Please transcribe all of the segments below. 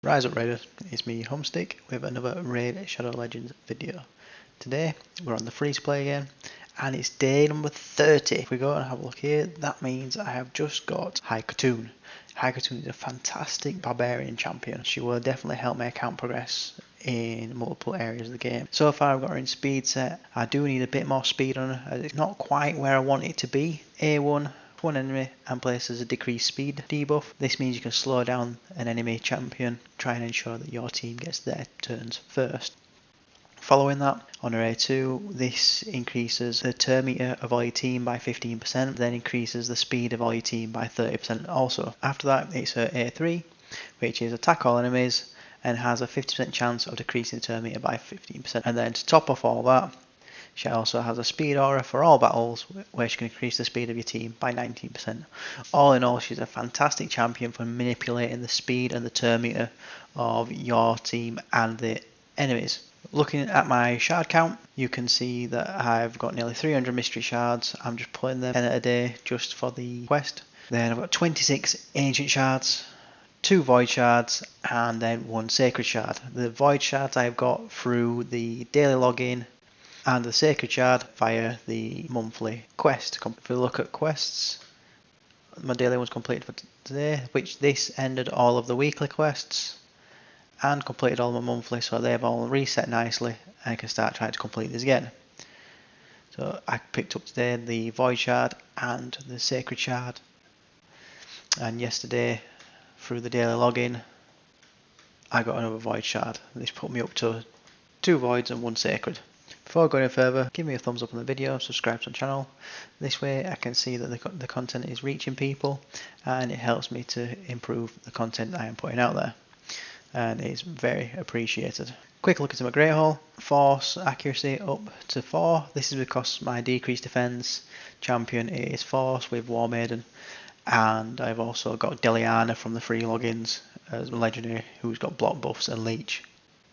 Rise up Raiders, it's me Homestick with another Raid Shadow Legends video. Today we're on the freeze play again and it's day number 30. If we go and have a look here, that means I have just got khatun. Khatun is a fantastic barbarian champion. She will definitely help my account progress in multiple areas of the game. So far I've got her in speed set. I do need a bit more speed on her. It's not quite where I want it to be. A1 one enemy and places a decreased speed debuff. This means you can slow down an enemy champion, try and ensure that your team gets their turns first. Following that, on her A2, this increases the turn meter of all your team by 15%, then increases the speed of all your team by 30% also. After that, it's her A3, which is attack all enemies and has a 50% chance of decreasing the turn meter by 15%. And then to top off all that, she also has a speed aura for all battles where she can increase the speed of your team by 19%. All in all, she's a fantastic champion for manipulating the speed and the turn meter of your team and the enemies. Looking at my shard count, you can see that I've got nearly 300 mystery shards. I'm just putting them 10 a day just for the quest. Then I've got 26 ancient shards, 2 void shards, and then 1 sacred shard. The void shards I've got through the daily login and the sacred shard via the monthly quest. If we look at quests, my daily one's completed for today, which this ended all of the weekly quests and completed all my monthly, so they've all reset nicely and I can start trying to complete this again. So I picked up today the void shard and the sacred shard, and yesterday through the daily login I got another void shard. This put me up to 2 voids and 1 sacred. Before going any further, give me a thumbs up on the video, subscribe to the channel. This way I can see that the content is reaching people and it helps me to improve the content I am putting out there. And it's very appreciated. Quick look into my Great Hall. Force accuracy up to 4. This is because my decreased defense champion is Force with War Maiden. And I've also got Deliana from the free logins as a legendary who's got block buffs and leech.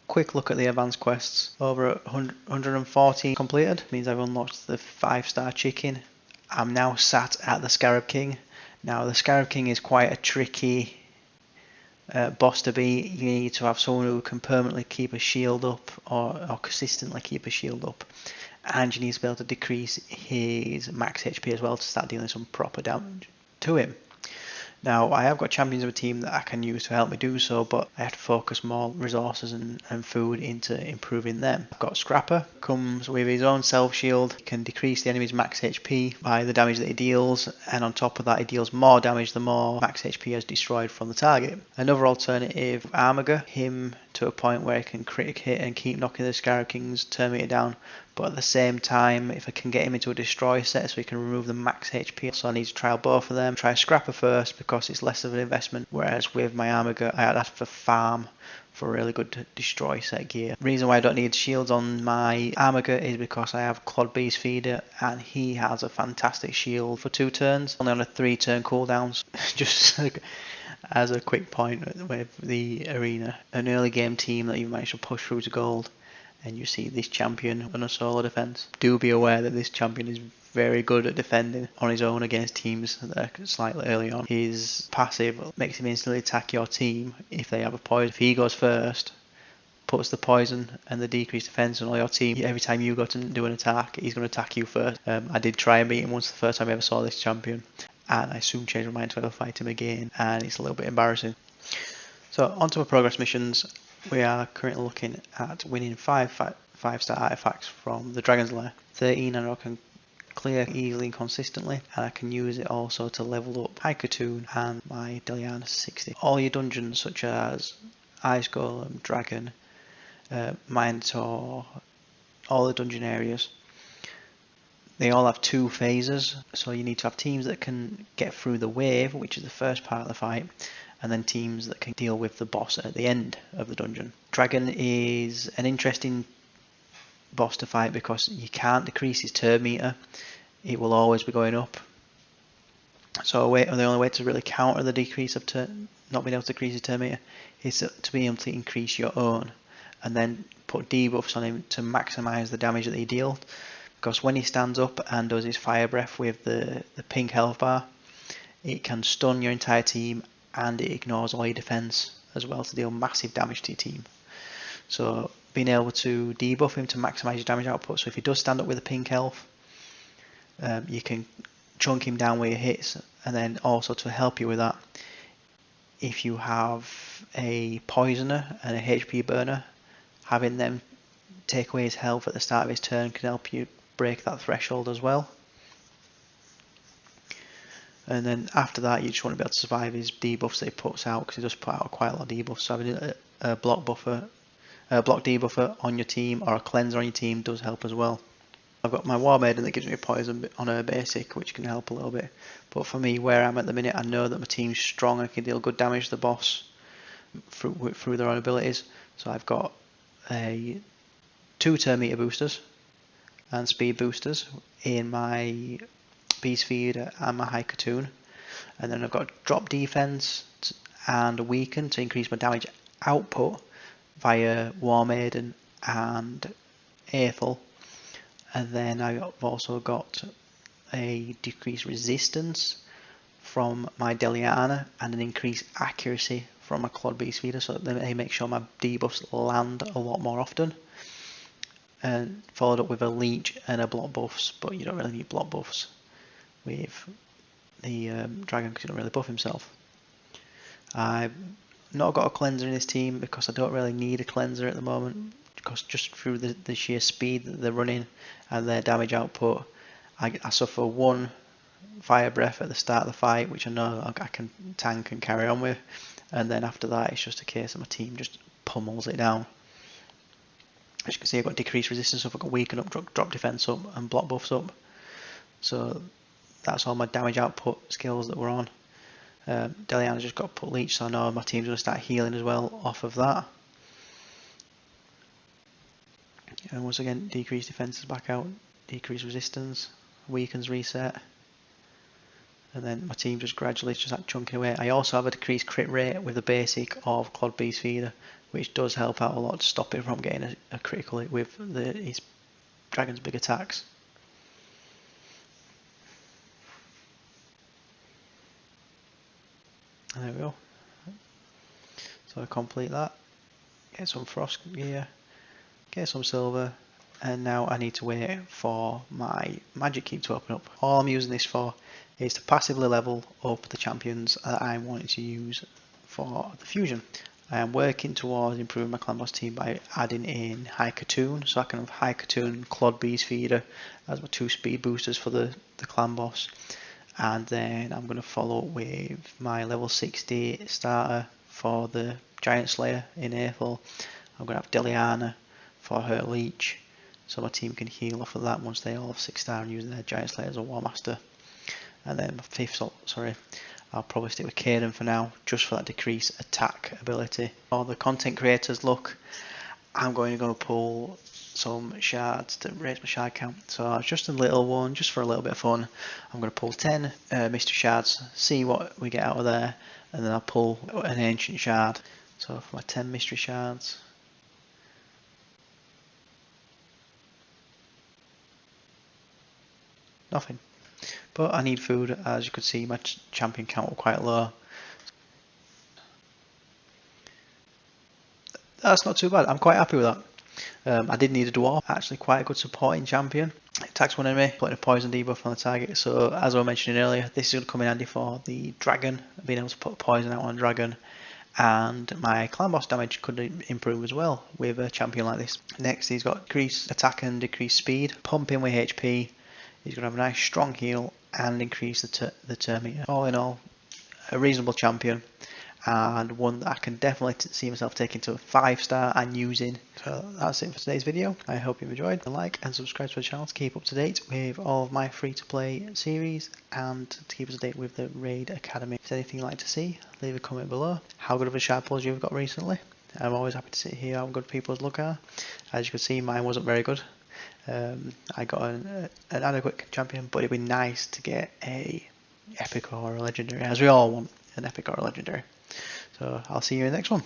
Quick look at the advanced quests. Over 114 completed, means I've unlocked the 5-star chicken. I'm now sat at the Scarab King. Now the Scarab King is quite a tricky boss to be. You need to have someone who can permanently keep a shield up or consistently keep a shield up. And you need to be able to decrease his max HP as well to start dealing some proper damage to him. Now, I have got champions of a team that I can use to help me do so, but I have to focus more resources and food into improving them. I've got Scrapper, comes with his own self shield, can decrease the enemy's max HP by the damage that he deals, and on top of that he deals more damage the more max HP is destroyed from the target. Another alternative, Armiger, him to a point where he can critic hit and keep knocking the Scarab King's turn meter down, but at the same time, if I can get him into a destroy set so he can remove the max HP, so I need to trial both of them. Try Scrapper first because it's less of an investment, whereas with my Armiger I have to farm for a really good destroy set gear. The reason why I don't need shields on my Armiger is because I have Clod Beast Feeder and he has a fantastic shield for 2 turns, only on a 3-turn cooldowns. Just as a quick point with the arena, an early game team that you've managed to push through to gold and you see this champion on a solo defense, do be aware that this champion is very good at defending on his own against teams that are slightly early on. His passive makes him instantly attack your team if they have a poison. If he goes first, puts the poison and the decreased defense on all your team, every time you go to do an attack, he's going to attack you first. I did try and beat him once the first time I ever saw this champion, and I soon changed my mind to ever fight him again, and it's a little bit embarrassing. So onto my progress missions. We are currently looking at winning 5-star artifacts from the Dragon's Lair. 13 and I can clear easily and consistently, and I can use it also to level up khatun and my Deliana 60. All your dungeons such as Ice Golem, Dragon, Minotaur, all the dungeon areas, they all have 2 phases, so you need to have teams that can get through the wave, which is the first part of the fight, and then teams that can deal with the boss at the end of the dungeon. Dragon is an interesting boss to fight because you can't decrease his turn meter, it will always be going up. So the only way to really counter the decrease of not being able to decrease his turn meter is to be able to increase your own and then put debuffs on him to maximise the damage that he deals. Because when he stands up and does his fire breath with the pink health bar, it can stun your entire team and it ignores all your defense as well to deal massive damage to your team. So being able to debuff him to maximise your damage output. So if he does stand up with a pink health, you can chunk him down where he hits, and then also to help you with that, if you have a poisoner and a HP burner, having them take away his health at the start of his turn can help you break that threshold as well. And then after that, you just want to be able to survive his debuffs that he puts out, because he does put out quite a lot of debuffs. So having a block debuffer on your team or a cleanser on your team does help as well. I've got my War Maiden that gives me a poison on her basic, which can help a little bit. But for me, where I'm at the minute, I know that my team's strong and can deal good damage to the boss through their own abilities. So I've got 2 turn meter boosters and speed boosters in my Beast Feeder and my High Khatun. And then I've got drop defense and a weaken to increase my damage output via War Maiden and Athel. And then I've also got a decreased resistance from my Deliana and an increased accuracy from my Clod Beast Feeder, so that they make sure my debuffs land a lot more often. And followed up with a leech and a block buffs, but you don't really need block buffs with the dragon because he don't really buff himself. I've not got a cleanser in this team because I don't really need a cleanser at the moment, because just through the sheer speed that they're running and their damage output, I suffer 1 fire breath at the start of the fight, which I know I can tank and carry on with, and then after that it's just a case of my team just pummels it down. As you can see, I've got decreased resistance up, I've got weaken up, drop defense up, and block buffs up. So that's all my damage output skills that we're on. Deliana's just got to put leech, so I know my team's going to start healing as well off of that. And once again, decreased defenses back out, decreased resistance, weakens reset. And then my team just gradually just like chunking away. I also have a decreased crit rate with the basic of Clod Beast Feeder, which does help out a lot to stop it from getting a critical hit with his dragon's big attacks. And there we go. So I complete that, get some frost gear, get some silver, and now I need to wait for my magic keep to open up. All I'm using this for is to passively level up the champions that I'm wanting to use for the fusion. I am working towards improving my clan boss team by adding in High Khatun, so I can have High Khatun, Clod Beast Feeder as my 2 speed boosters for the clan boss. And then I'm going to follow up with my level 60 starter for the Giant Slayer in Athel. I'm going to have Deliana for her leech, so my team can heal off of that once they all have 6-star and using their Giant Slayer as a War Master. And then my 5th, I'll probably stick with Kaden for now, just for that decreased attack ability. For the content creators look, I'm going to pull some shards to raise my shard count. So just a little one, just for a little bit of fun. I'm going to pull 10 mystery shards, see what we get out of there, and then I'll pull an ancient shard. So for my 10 mystery shards, nothing. But I need food. As you could see, my champion count was quite low. That's not too bad. I'm quite happy with that. I did need a dwarf, actually quite a good supporting champion. Attacks one enemy, putting a poison debuff on the target. So as I was mentioning earlier, this is going to come in handy for the dragon, being able to put poison out on a dragon. And my clan boss damage could improve as well with a champion like this. Next, he's got decreased attack and decreased speed, pumping with HP. He's going to have a nice strong heal and increase the turn meter. All in all, a reasonable champion, and one that I can definitely see myself taking to a 5-star and using. So that's it for today's video. I hope you've enjoyed. Like and subscribe to the channel to keep up to date with all of my free-to-play series and to keep up to date with the Raid Academy. If there's anything you'd like to see, leave a comment below. How good of a shard pulls you've got recently. I'm always happy to hear how good people's look are. As you can see, mine wasn't very good. I got an adequate champion, but it'd be nice to get a epic or a legendary, as we all want an epic or a legendary. So I'll see you in the next one.